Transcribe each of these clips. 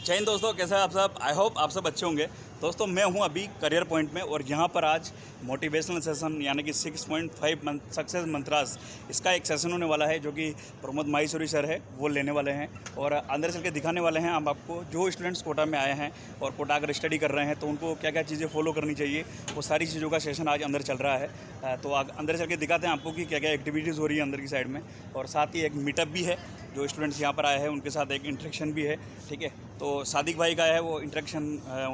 जय हिंद दोस्तों, कैसे हैं आप सब। आई होप आप सब अच्छे होंगे। दोस्तों मैं हूं अभी करियर पॉइंट में और यहां पर आज मोटिवेशनल सेशन यानी कि 6.5 सक्सेस मंत्रास इसका एक सेशन होने वाला है जो कि प्रमोद माहेश्वरी सर है वो लेने वाले हैं और अंदर चल के दिखाने वाले हैं हम आपको जो स्टूडेंट्स कोटा में आए हैं और कोटा अगर स्टडी कर रहे हैं तो उनको क्या क्या चीज़ें फॉलो करनी चाहिए, वो सारी चीज़ों का सेशन आज अंदर चल रहा है। तो अंदर चल के दिखाते हैं आपको कि क्या क्या एक्टिविटीज़ हो रही है अंदर की साइड में, और साथ ही एक मीटअप भी है। जो स्टूडेंट्स यहाँ पर आए हैं उनके साथ एक इंटरेक्शन भी है, ठीक है। तो सादिक भाई का है वो इंटरेक्शन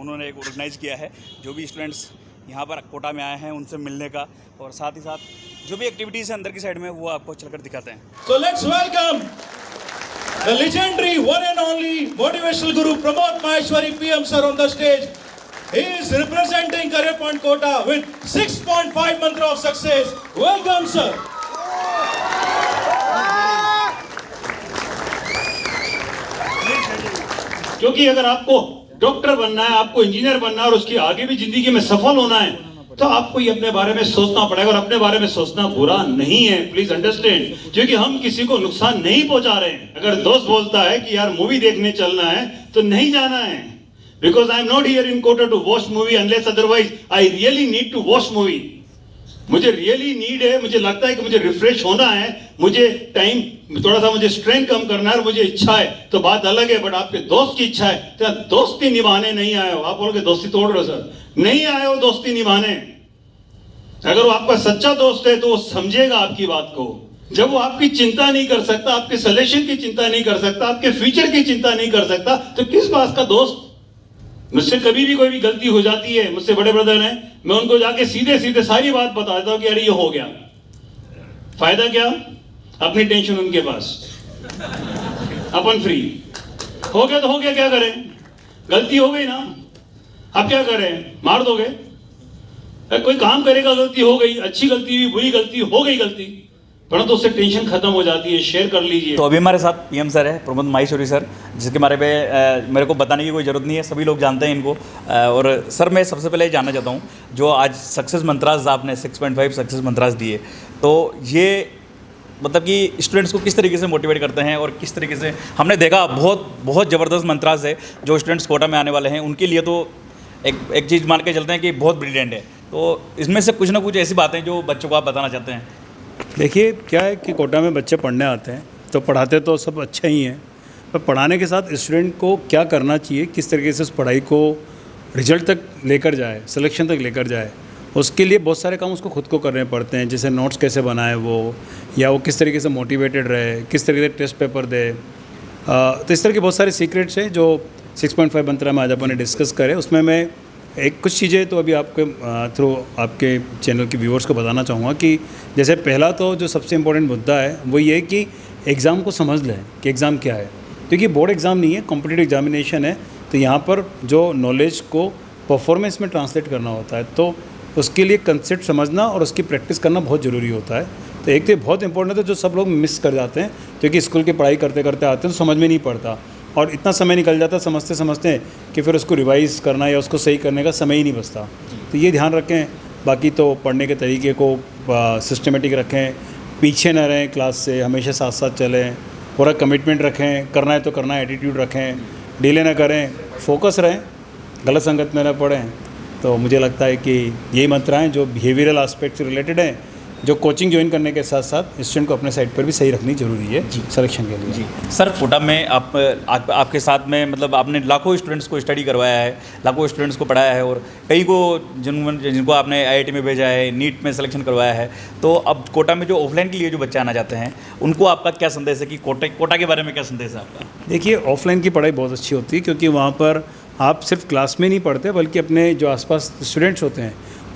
उन्होंने एक ऑर्गेनाइज़ किया है जो भी स्टूडेंट्स यहाँ पर कोटा में आए हैं उनसे मिलने का, और साथ ही साथ जो भी एक्टिविटीज़ है अंदर की साइड में वो आपको चलकर दिखाते हैं। So let's welcome the legendary one and only motivational guru Pramod Maheshwari PM sir on the stage. He is representing Career Point Kota with 6.5 mantra of success. Welcome sir. क्योंकि अगर आपको डॉक्टर बनना है, आपको इंजीनियर बनना है और उसकी आगे भी जिंदगी में सफल होना है तो आपको ये अपने बारे में सोचना पड़ेगा, और अपने बारे में सोचना बुरा नहीं है, प्लीज अंडरस्टैंड। क्योंकि हम किसी को नुकसान नहीं पहुंचा रहे हैं। अगर दोस्त बोलता है कि यार मूवी देखने चलना है तो नहीं जाना है, because I am not here in Kota to watch movie unless otherwise I really need to watch movie. मुझे रियली नीड है, मुझे लगता है कि मुझे रिफ्रेश होना है, मुझे टाइम थोड़ा सा मुझे स्ट्रेंथ कम करना है, मुझे इच्छा है तो बात अलग है। बट आपके दोस्त की इच्छा है तो दोस्ती निभाने नहीं आए हो। आप बोलोगे दोस्ती तोड़ रहे हो सर, नहीं आए हो दोस्ती निभाने। अगर वो आपका सच्चा दोस्त है तो वो समझेगा आपकी बात को। जब वो आपकी चिंता नहीं कर सकता, आपके सलेक्शन की चिंता नहीं कर सकता, आपके फ्यूचर की चिंता नहीं कर सकता तो किस बात का दोस्त। मुझसे कभी भी कोई भी गलती हो जाती है, मुझसे बड़े ब्रदर हैं, मैं उनको जाके सीधे सीधे सारी बात बता देता हूं कि अरे ये हो गया, फायदा क्या, अपनी टेंशन उनके पास, अपन फ्री। हो गया तो हो गया, क्या करें, गलती हो गई ना, अब क्या करें, मार दोगे। कोई काम करेगा, गलती हो गई, अच्छी गलती हुई, बुरी गलती हो गई, गलती परंतु उससे टेंशन खत्म हो जाती है। शेयर कर लीजिए। तो अभी हमारे साथ पीएम सर है प्रमोद माहेश्वरी सर, जिसके बारे में मेरे को बताने की कोई ज़रूरत नहीं है, सभी लोग जानते हैं इनको। और सर मैं सबसे पहले ये जानना चाहता हूँ, जो आज सक्सेस मंत्रास आपने 6.5 सक्सेस मंत्रास दिए, तो ये मतलब कि स्टूडेंट्स को किस तरीके से मोटिवेट करते हैं और किस तरीके से, हमने देखा बहुत ज़बरदस्त मंत्रास है जो स्टूडेंट्स कोटा में आने वाले हैं उनके लिए तो एक चीज़ मान के चलते हैं कि बहुत ब्रिलियंट है। तो इसमें से कुछ ना कुछ ऐसी बातें जो बच्चों को आप बताना चाहते हैं। देखिए क्या है कि कोटा में बच्चे पढ़ने आते हैं तो पढ़ाते तो सब अच्छा ही हैं, पर पढ़ाने के साथ स्टूडेंट को क्या करना चाहिए, किस तरीके से उस पढ़ाई को रिजल्ट तक लेकर जाए, सिलेक्शन तक लेकर जाए, उसके लिए बहुत सारे काम उसको खुद को करने पड़ते हैं। जैसे नोट्स कैसे बनाए वो, या वो किस तरीके से मोटिवेटेड रहे, किस तरीके से टेस्ट पेपर दे। तो इस तरह के बहुत सारे सीक्रेट्स हैं जो 6.5 मंत्रा में आज अपन ने डिस्कस करे। उसमें मैं एक कुछ चीज़ें तो अभी आपके थ्रू आपके चैनल के व्यूअर्स को बताना चाहूँगा कि जैसे पहला तो जो सबसे इम्पोर्टेंट मुद्दा है वो ये कि एग्ज़ाम को समझ लें कि एग्ज़ाम क्या है। क्योंकि बोर्ड एग्ज़ाम नहीं है, कॉम्पिटिटिव एग्जामिनेशन है, तो यहाँ पर जो नॉलेज को परफॉर्मेंस में ट्रांसलेट करना होता है, तो उसके लिए कंसेप्ट समझना और उसकी प्रैक्टिस करना बहुत ज़रूरी होता है। तो एक तो बहुत इंपॉर्टेंट है, तो जो सब लोग मिस कर जाते हैं क्योंकि स्कूल की पढ़ाई करते करते आते हैं तो समझ में नहीं पड़ता और इतना समय निकल जाता समझते समझते कि फिर उसको रिवाइज़ करना या उसको सही करने का समय ही नहीं बचता। तो ये ध्यान रखें। बाकी तो पढ़ने के तरीके को सिस्टमेटिक रखें, पीछे न रहें क्लास से, हमेशा साथ साथ चलें, पूरा कमिटमेंट रखें, करना है तो करना है, एटीट्यूड रखें, डिले ना करें, फोकस रहें, गलत संगत में न पड़ें। तो मुझे लगता है कि यही मंत्राएँ जो बिहेवियरल आस्पेक्ट से रिलेटेड हैं, जो कोचिंग ज्वाइन करने के साथ साथ स्टूडेंट को अपने साइड पर भी सही रखनी जरूरी है जी सिलेक्शन के लिए। जी सर, कोटा में आपके साथ में मतलब आपने लाखों स्टूडेंट्स को स्टडी करवाया है, लाखों स्टूडेंट्स को पढ़ाया है और कई को जिनको आपने आईआईटी में भेजा है, नीट में सिलेक्शन करवाया है। तो अब कोटा में जो ऑफलाइन के लिए जो बच्चे आना चाहते हैं उनको आपका क्या संदेश है कि कोटा के बारे में क्या संदेश है आपका? देखिए ऑफलाइन की पढ़ाई बहुत अच्छी होती है क्योंकि वहाँ पर आप सिर्फ क्लास में नहीं पढ़ते बल्कि अपने जो आसपास स्टूडेंट्स होते हैं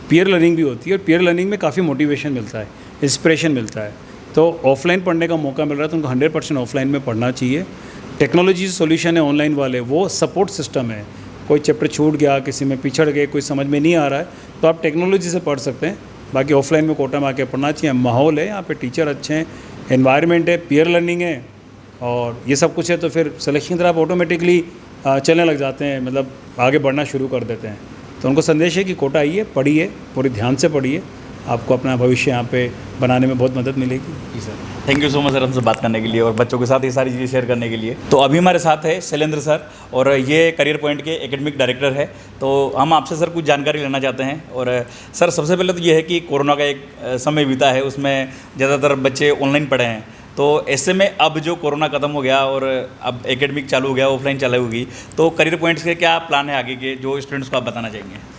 पीयर लर्निंग भी होती है और पीयर लर्निंग में काफ़ी मोटिवेशन मिलता है, इंस्पिरेशन मिलता है। तो ऑफलाइन पढ़ने का मौका मिल रहा है तो उनको 100% ऑफलाइन में पढ़ना चाहिए। टेक्नोलॉजी सॉल्यूशन है ऑनलाइन वाले, वो सपोर्ट सिस्टम है। कोई चैप्टर छूट गया, किसी में पिछड़ गए, कोई समझ में नहीं आ रहा है तो आप टेक्नोलॉजी से पढ़ सकते हैं। बाकी ऑफलाइन में कोटा में आके पढ़ना चाहिए। माहौल है यहाँ पे, टीचर अच्छे हैं, एनवायरनमेंट है, पीयर लर्निंग है और ये सब कुछ है तो फिर सिलेक्शन की तरफ ऑटोमेटिकली चलने लग जाते हैं, मतलब आगे बढ़ना शुरू कर देते हैं। तो उनको संदेश है कि कोटा आइए, पढ़िए, पूरी ध्यान से पढ़िए आपको अपना भविष्य यहाँ पे बनाने में बहुत मदद मिलेगी। जी sir, thank you so much sir हमसे बात करने के लिए और बच्चों के साथ ये सारी चीज़ें शेयर करने के लिए। तो अभी हमारे साथ है शैलेंद्र सर और ये करियर पॉइंट के एकेडमिक डायरेक्टर है। तो हम आपसे सर कुछ जानकारी लेना चाहते हैं। और सर सबसे पहले तो ये है कि कोरोना का एक समय बीता है, उसमें ज़्यादातर बच्चे ऑनलाइन पढ़े हैं। तो ऐसे में अब जो कोरोना ख़त्म हो गया और अब एकेडमिक चालू हो गया, ऑफलाइन चालू होगी, तो करियर पॉइंट्स के क्या प्लान है आगे के जो स्टूडेंट्स को आप बताना चाहेंगे?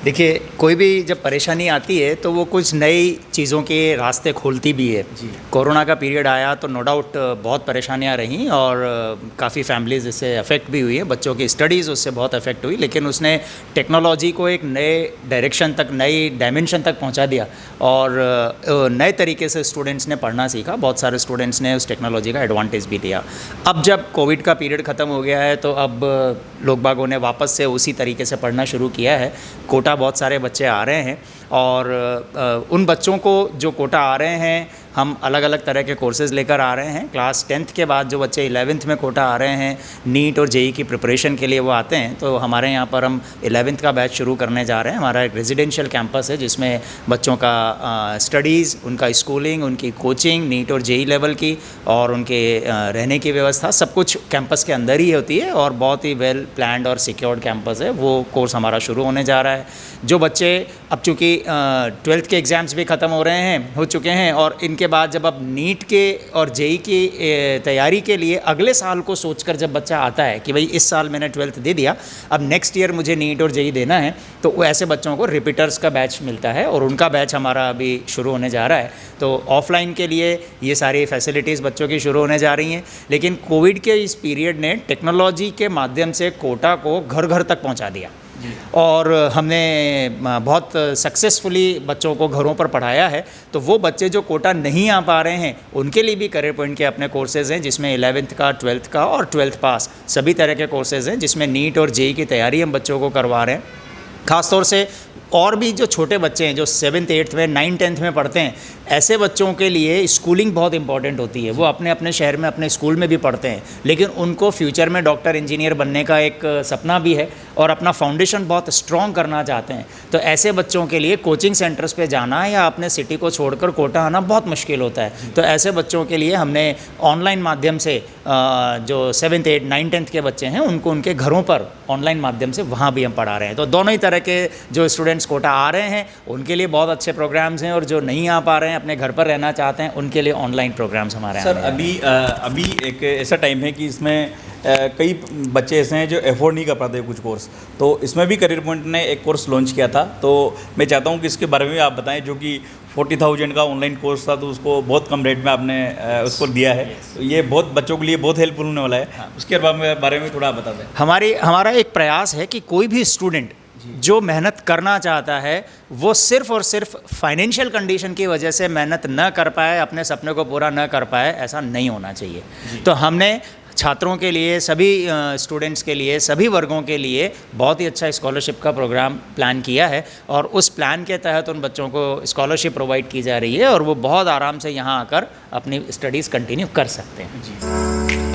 देखिए, कोई भी जब परेशानी आती है तो वो कुछ नई चीज़ों के रास्ते खोलती भी है। कोरोना का पीरियड आया तो नो डाउट बहुत परेशानियां रहीं और काफ़ी फैमिलीज इससे अफेक्ट भी हुई है, बच्चों की स्टडीज़ उससे बहुत अफेक्ट हुई, लेकिन उसने टेक्नोलॉजी को एक नए डायरेक्शन तक, नई डायमेंशन तक पहुंचा दिया और नए तरीके से स्टूडेंट्स ने पढ़ना सीखा। बहुत सारे स्टूडेंट्स ने उस टेक्नोलॉजी का एडवांटेज भी लिया। अब जब कोविड का पीरियड ख़त्म हो गया है तो अब लोग बागों ने वापस से उसी तरीके से पढ़ना शुरू किया है। कोटा बहुत सारे बच्चे आ रहे हैं और उन बच्चों को जो कोटा आ रहे हैं, हम अलग अलग तरह के कोर्सेज़ लेकर आ रहे हैं। क्लास 10th के बाद जो बच्चे 11th में कोटा आ रहे हैं, नीट और जेई की प्रिपरेशन के लिए वो आते हैं, तो हमारे यहाँ पर हम 11th का बैच शुरू करने जा रहे हैं। हमारा एक रेजिडेंशियल कैंपस है जिसमें बच्चों का स्टडीज़, उनका स्कूलिंग, उनकी कोचिंग, नीट और जेई लेवल की और उनके रहने की व्यवस्था सब कुछ कैंपस के अंदर ही होती है और बहुत ही वेल प्लान्ड और सिक्योर्ड कैंपस है। वो कोर्स हमारा शुरू होने जा रहा है। जो बच्चे अब चूँकि 12th के एग्ज़ाम्स भी ख़त्म हो चुके हैं और इनके बाद जब अब नीट के और जेई की तैयारी के लिए अगले साल को सोचकर जब बच्चा आता है कि भाई इस साल मैंने 12th दे दिया, अब नेक्स्ट ईयर मुझे नीट और जेई देना है, तो वो ऐसे बच्चों को रिपीटर्स का बैच मिलता है और उनका बैच हमारा अभी शुरू होने जा रहा है। तो ऑफलाइन के लिए ये सारी फैसिलिटीज़ बच्चों की शुरू होने जा रही हैं, लेकिन कोविड के इस पीरियड ने टेक्नोलॉजी के माध्यम से कोटा को घर घर तक पहुँचा दिया और हमने बहुत सक्सेसफुली बच्चों को घरों पर पढ़ाया है। तो वो बच्चे जो कोटा नहीं आ पा रहे हैं उनके लिए भी करियर पॉइंट के अपने कोर्सेज़ हैं, जिसमें 11th का, 12th का और 12th पास सभी तरह के कोर्सेज़ हैं, जिसमें नीट और जेई की तैयारी हम बच्चों को करवा रहे हैं। ख़ासतौर से और भी जो छोटे बच्चे हैं जो 7th 8th में 9th 10th में पढ़ते हैं, ऐसे बच्चों के लिए स्कूलिंग बहुत इंपॉर्टेंट होती है। वो अपने अपने शहर में अपने स्कूल में भी पढ़ते हैं, लेकिन उनको फ्यूचर में डॉक्टर, इंजीनियर बनने का एक सपना भी है और अपना फाउंडेशन बहुत स्ट्रॉन्ग करना चाहते हैं। तो ऐसे बच्चों के लिए कोचिंग सेंटर्स पे जाना या अपने सिटी को छोड़कर कोटा आना बहुत मुश्किल होता है। तो ऐसे बच्चों के लिए हमने ऑनलाइन माध्यम से जो 7th 8th 9th 10th के बच्चे हैं उनको उनके घरों पर ऑनलाइन माध्यम से वहाँ भी हम पढ़ा रहे हैं। तो दोनों ही तरह के जो स्टूडेंट्स कोटा आ रहे हैं उनके लिए बहुत अच्छे प्रोग्राम्स हैं और जो नहीं आ पा रहे हैं, अपने घर पर रहना चाहते हैं, उनके लिए ऑनलाइन प्रोग्राम्स हमारे सर अभी एक ऐसा टाइम है कि इसमें कई बच्चे ऐसे हैं जो अफोर्ड नहीं कर पाते कुछ कोर्स, तो इसमें भी करियर पॉइंट ने एक कोर्स लॉन्च किया था। तो मैं चाहता हूं कि इसके बारे में भी आप बताएं, जो कि 40,000 का ऑनलाइन कोर्स था, तो उसको बहुत कम रेट में आपने उसको दिया है। तो ये बहुत बच्चों के लिए बहुत हेल्पफुल होने वाला है। उसके बारे में थोड़ा बता दें। हमारा एक प्रयास है कि कोई भी स्टूडेंट जो मेहनत करना चाहता है वो सिर्फ और सिर्फ फाइनेंशियल कंडीशन की वजह से मेहनत न कर पाए, अपने सपने को पूरा न कर पाए, ऐसा नहीं होना चाहिए। तो हमने छात्रों के लिए, सभी स्टूडेंट्स के लिए, सभी वर्गों के लिए बहुत ही अच्छा स्कॉलरशिप का प्रोग्राम प्लान किया है और उस प्लान के तहत उन बच्चों को स्कॉलरशिप प्रोवाइड की जा रही है और वो बहुत आराम से यहाँ आकर अपनी स्टडीज़ कंटिन्यू कर सकते हैं। जी।